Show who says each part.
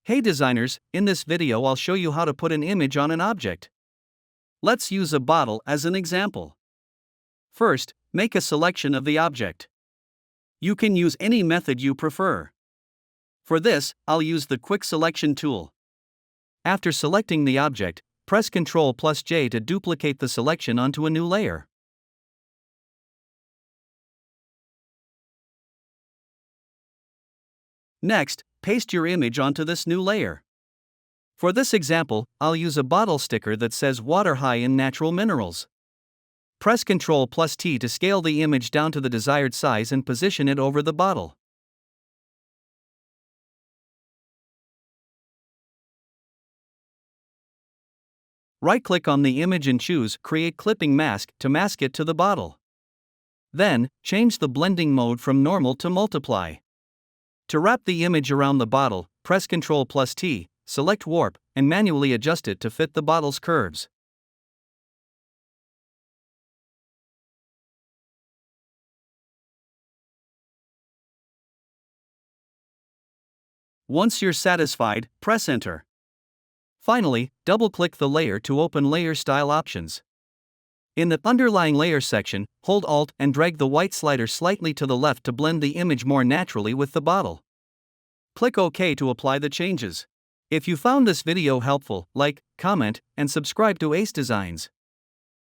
Speaker 1: Hey designers, in this video I'll show you how to put an image on an object. Let's use a bottle as an example. First, make a selection of the object. You can use any method you prefer. For this, I'll use the Quick Selection tool. After selecting the object, press Ctrl+J to duplicate the selection onto a new layer. Next, paste your image onto this new layer. For this example, I'll use a bottle sticker that says Water High in Natural Minerals. Press Ctrl+T to scale the image down to the desired size and position it over the bottle. Right-click on the image and choose Create Clipping Mask to mask it to the bottle. Then, change the blending mode from Normal to Multiply. To wrap the image around the bottle, press Ctrl+T, select Warp, and manually adjust it to fit the bottle's curves. Once you're satisfied, press Enter. Finally, double-click the layer to open Layer Style options. In the Underlying Layer section, hold Alt and drag the white slider slightly to the left to blend the image more naturally with the bottle. Click OK to apply the changes. If you found this video helpful, like, comment, and subscribe to Ace Designs.